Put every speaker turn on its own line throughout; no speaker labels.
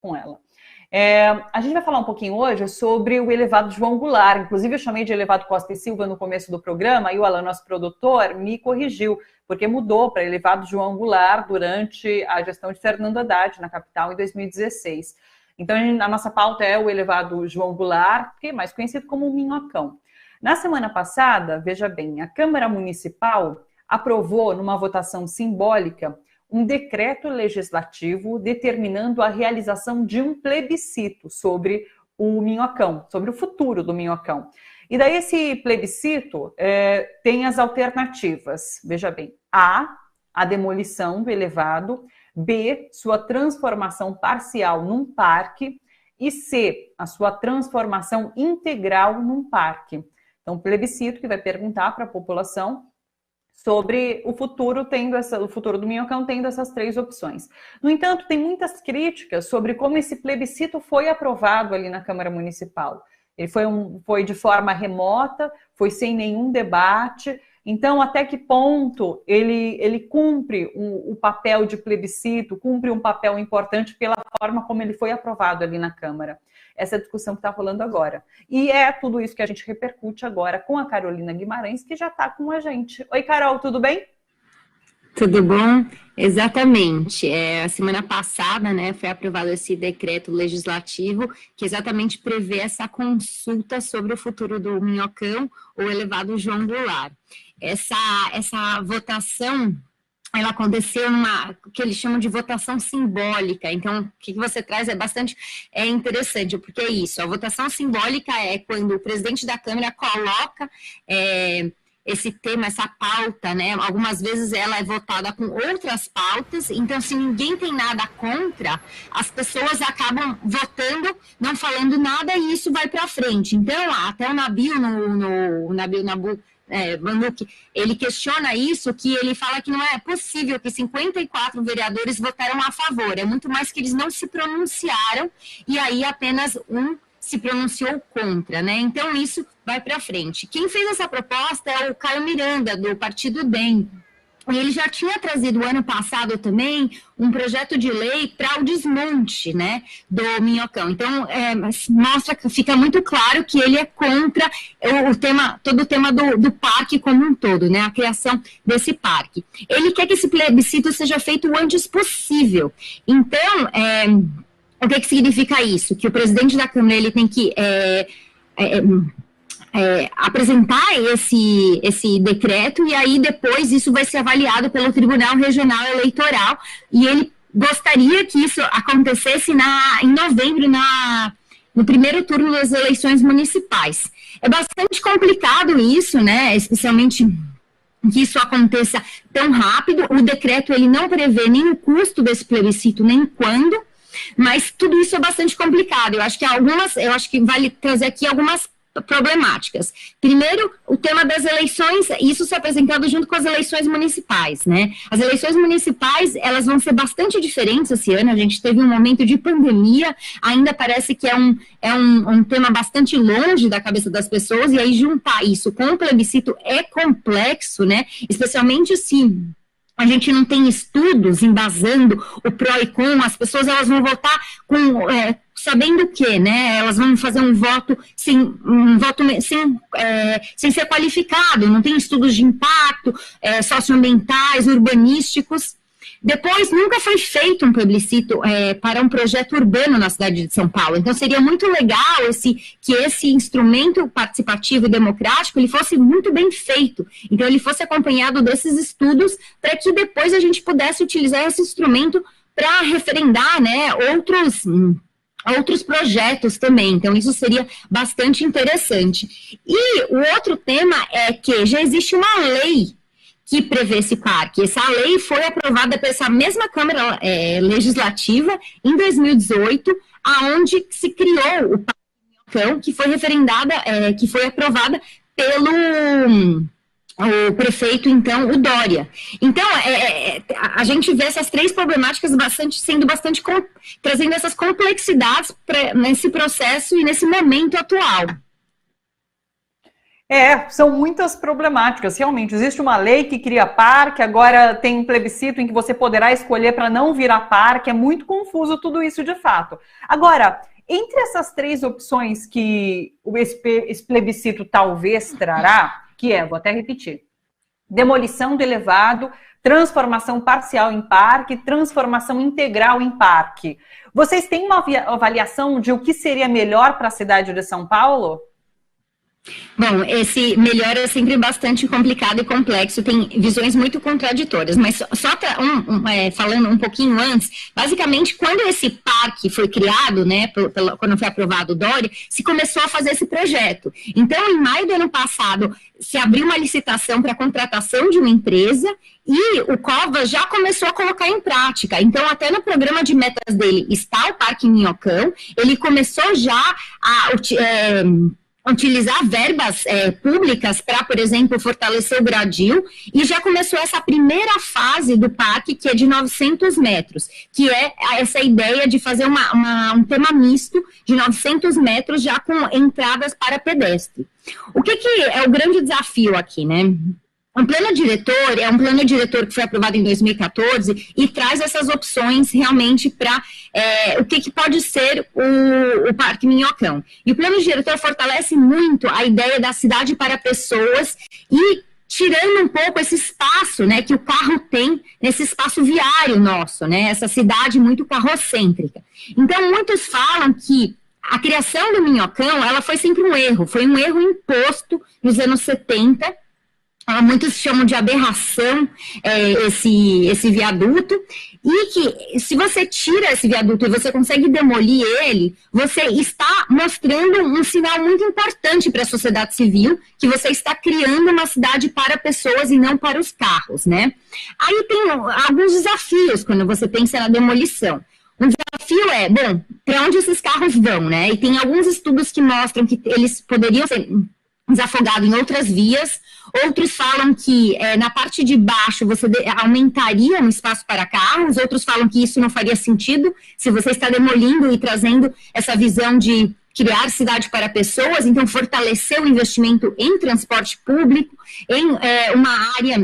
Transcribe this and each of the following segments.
com ela. A gente vai falar um pouquinho hoje sobre o elevado João Goulart. Inclusive, eu chamei de elevado Costa e Silva no começo do programa, e o Alan, nosso produtor, me corrigiu, porque mudou para elevado João Goulart durante a gestão de Fernando Haddad na capital em 2016. Então, a nossa pauta é o elevado João Goulart, que é mais conhecido como o Minhocão. Na semana passada, veja bem, a Câmara Municipal aprovou, numa votação simbólica, um decreto legislativo determinando a realização de um plebiscito sobre o Minhocão, sobre o futuro do Minhocão. E daí esse plebiscito tem as alternativas. Veja bem, a demolição do elevado, B, sua transformação parcial num parque, e C, a sua transformação integral num parque. Então, plebiscito que vai perguntar para a população sobre o futuro do Minhocão tendo essas três opções. No entanto, tem muitas críticas sobre como esse plebiscito foi aprovado ali na Câmara Municipal. Ele foi de forma remota, foi sem nenhum debate. Então, até que ponto ele cumpre o papel de plebiscito, cumpre um papel importante pela forma como ele foi aprovado ali na Câmara? Essa é a discussão que está rolando agora. E é tudo isso que a gente repercute agora com a Carolina Guimarães, que já está com a gente. Oi, Carol, tudo bem?
Tudo bom? Exatamente. A semana passada, né, foi aprovado esse decreto legislativo que exatamente prevê essa consulta sobre o futuro do Minhocão, o elevado João Goulart. Essa votação, ela aconteceu o que eles chamam de votação simbólica. Então, o que você traz é bastante interessante, porque é isso. A votação simbólica é quando o presidente da Câmara coloca esse tema, essa pauta, né? Algumas vezes ela é votada com outras pautas, então se ninguém tem nada contra, as pessoas acabam votando, não falando nada, e isso vai para frente. Então, até o Nabil, Banduque, ele questiona isso, que ele fala que não é possível que 54 vereadores votaram a favor, é muito mais que eles não se pronunciaram, e aí apenas um se pronunciou contra, né? Então isso vai para frente. Quem fez essa proposta é o Caio Miranda, do Partido DEM. E ele já tinha trazido ano passado também um projeto de lei para o desmonte, né, do Minhocão. Então, fica muito claro que ele é contra todo o tema do parque como um todo, né, a criação desse parque. Ele quer que esse plebiscito seja feito o antes possível. Então, o que significa isso? Que o presidente da Câmara ele tem que apresentar esse decreto, e aí depois isso vai ser avaliado pelo Tribunal Regional Eleitoral, e ele gostaria que isso acontecesse em novembro, no primeiro turno das eleições municipais. É bastante complicado isso, né, especialmente que isso aconteça tão rápido. O decreto ele não prevê nem o custo desse plebiscito, nem quando, mas tudo isso é bastante complicado. Eu acho que vale trazer aqui algumas problemáticas. Primeiro, o tema das eleições, isso se apresentado junto com as eleições municipais, né? As eleições municipais, elas vão ser bastante diferentes esse ano. A gente teve um momento de pandemia, ainda parece que é um tema bastante longe da cabeça das pessoas, e aí juntar isso com o plebiscito é complexo, né? Especialmente se a gente não tem estudos embasando o pró e con, as pessoas elas vão votar sabendo o quê, né? Elas vão fazer um voto sem ser qualificado, não tem estudos de impacto socioambientais, urbanísticos. Depois, nunca foi feito um plebiscito para um projeto urbano na cidade de São Paulo. Então, seria muito legal que esse instrumento participativo e democrático ele fosse muito bem feito. Então, ele fosse acompanhado desses estudos para que depois a gente pudesse utilizar esse instrumento para referendar, né, outros projetos também. Então, isso seria bastante interessante. E o outro tema é que já existe uma lei que prevê esse parque. Essa lei foi aprovada por essa mesma Câmara Legislativa em 2018, aonde se criou o Parque Minhocão, que foi referendada, que foi aprovada pelo o prefeito, então, o Dória. Então, a gente vê essas três problemáticas trazendo essas complexidades nesse processo e nesse momento atual.
São muitas problemáticas, realmente. Existe uma lei que cria parque, agora tem um plebiscito em que você poderá escolher para não virar parque, é muito confuso tudo isso de fato. Agora, entre essas 3 opções que esse plebiscito talvez trará, vou até repetir, demolição do elevado, transformação parcial em parque, transformação integral em parque. Vocês têm uma avaliação de o que seria melhor para a cidade de São Paulo?
Bom, esse melhor é sempre bastante complicado e complexo, tem visões muito contraditórias, mas só falando um pouquinho antes, basicamente quando esse parque foi criado, né, quando foi aprovado o Dória, se começou a fazer esse projeto. Então, em maio do ano passado, se abriu uma licitação para a contratação de uma empresa e o Covas já começou a colocar em prática. Então, até no programa de metas dele está o Parque Minhocão, ele começou já a utilizar verbas públicas para, por exemplo, fortalecer o gradil, e já começou essa primeira fase do parque, que é de 900 metros, que é essa ideia de fazer um tema misto de 900 metros já com entradas para pedestre. O que é o grande desafio aqui, né? Um plano diretor é um plano diretor que foi aprovado em 2014 e traz essas opções realmente para o que pode ser o Parque Minhocão. E o plano diretor fortalece muito a ideia da cidade para pessoas e tirando um pouco esse espaço, né, que o carro tem nesse espaço viário nosso, né, essa cidade muito carrocêntrica. Então, muitos falam que a criação do Minhocão, ela foi sempre um erro, foi um erro imposto nos anos 70, muitos chamam de aberração esse viaduto, e que se você tira esse viaduto e você consegue demolir ele, você está mostrando um sinal muito importante para a sociedade civil, que você está criando uma cidade para pessoas e não para os carros, né? Aí tem alguns desafios quando você pensa na demolição. Um desafio bom, para onde esses carros vão, né? E tem alguns estudos que mostram que eles poderiam ser desafogados em outras vias. Outros falam que na parte de baixo você aumentaria um espaço para carros, outros falam que isso não faria sentido se você está demolindo e trazendo essa visão de criar cidade para pessoas, então fortalecer o investimento em transporte público, em uma área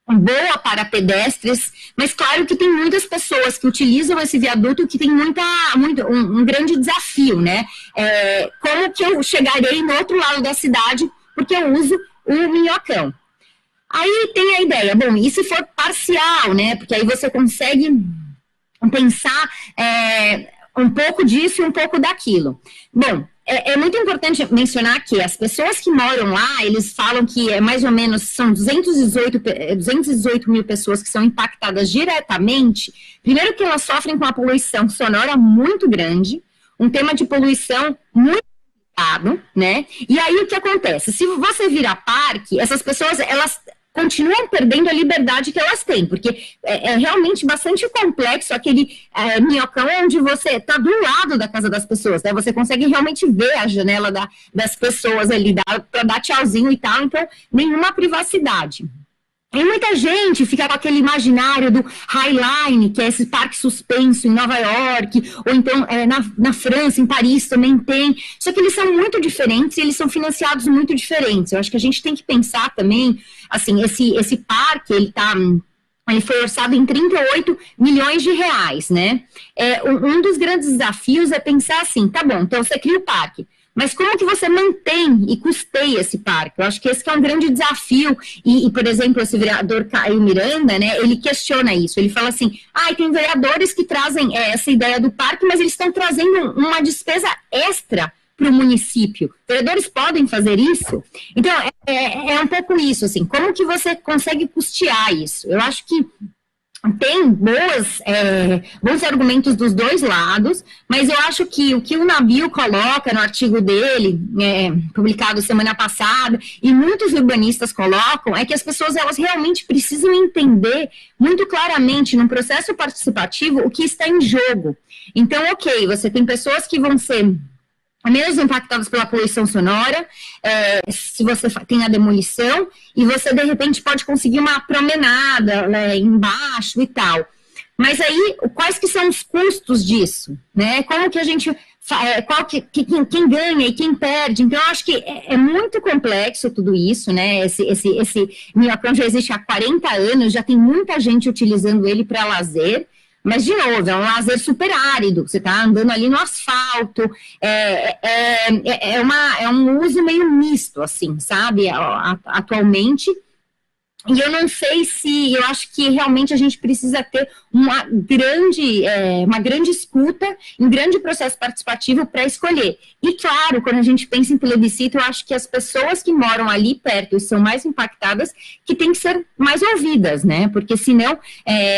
boa para pedestres, mas claro que tem muitas pessoas que utilizam esse viaduto que tem um grande desafio, né? Como que eu chegarei no outro lado da cidade porque eu uso o Minhocão? Aí tem a ideia, bom, e se for parcial, né? Porque aí você consegue pensar um pouco disso e um pouco daquilo. Bom, é muito importante mencionar que as pessoas que moram lá, eles falam que mais ou menos são 218 mil pessoas que são impactadas diretamente. Primeiro que elas sofrem com a poluição sonora muito grande, um tema de poluição muito complicado, né? E aí o que acontece? Se você virar parque, essas pessoas, elas continuam perdendo a liberdade que elas têm, porque é realmente bastante complexo aquele Minhocão onde você está do lado da casa das pessoas, né? Você consegue realmente ver a janela das pessoas ali, para dar tchauzinho e tal, então nenhuma privacidade. E muita gente fica com aquele imaginário do High Line, que é esse parque suspenso em Nova York, ou então na França, em Paris também tem, só que eles são muito diferentes e eles são financiados muito diferentes. Eu acho que a gente tem que pensar também, assim, esse parque, ele foi orçado em 38 milhões de reais, né? Um dos grandes desafios é pensar assim, tá bom, então você cria o parque, mas como que você mantém e custeia esse parque? Eu acho que esse que é um grande desafio. E, por exemplo, esse vereador Caio Miranda, né, ele questiona isso. Ele fala assim, tem vereadores que trazem essa ideia do parque, mas eles estão trazendo uma despesa extra para o município. Vereadores podem fazer isso? Então, é um pouco isso, assim, como que você consegue custear isso? Eu acho que tem bons argumentos dos dois lados, mas eu acho que o que o Nabil coloca no artigo dele, publicado semana passada, e muitos urbanistas colocam, é que as pessoas elas realmente precisam entender muito claramente no processo participativo o que está em jogo. Então, ok, você tem pessoas que vão ser menos impactadas pela poluição sonora, se você tem a demolição, e você, de repente, pode conseguir uma promenada, né, embaixo e tal. Mas aí, quais que são os custos disso, né? Como que a gente, quem ganha e quem perde? Então, eu acho que é muito complexo tudo isso, né? Esse minhocão já existe há 40 anos, já tem muita gente utilizando ele para lazer, mas, de novo, é um lazer super árido, você está andando ali no asfalto, é um uso meio misto, assim, sabe, atualmente. E eu não sei se, eu acho que realmente a gente precisa ter uma grande escuta, um grande processo participativo para escolher. E claro, quando a gente pensa em plebiscito, eu acho que as pessoas que moram ali perto e são mais impactadas, que tem que ser mais ouvidas, né? Porque senão,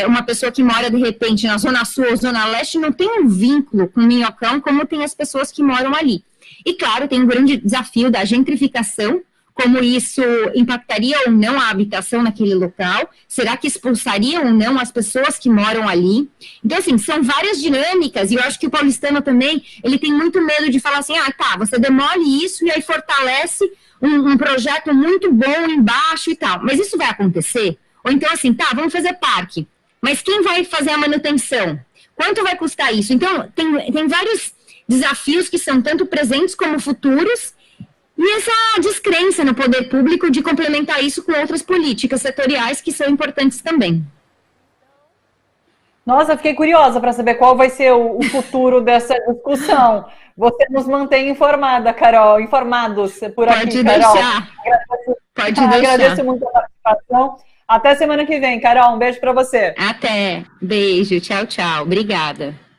uma pessoa que mora de repente na Zona Sul ou Zona Leste não tem um vínculo com o Minhocão como tem as pessoas que moram ali. E claro, tem um grande desafio da gentrificação, como isso impactaria ou não a habitação naquele local, será que expulsaria ou não as pessoas que moram ali? Então, assim, são várias dinâmicas, e eu acho que o paulistano também, ele tem muito medo de falar assim, você demole isso e aí fortalece um projeto muito bom embaixo e tal, mas isso vai acontecer? Ou então, assim, vamos fazer parque, mas quem vai fazer a manutenção? Quanto vai custar isso? Então, tem vários desafios que são tanto presentes como futuros, e essa descrença no poder público de complementar isso com outras políticas setoriais que são importantes também.
Nossa, fiquei curiosa para saber qual vai ser o futuro dessa discussão. Você nos mantém informada, Carol, informados por aqui,
Pode
Carol.
Deixar. Pode deixar.
Agradeço muito a participação. Até semana que vem, Carol. Um beijo para você.
Até. Beijo. Tchau, tchau. Obrigada.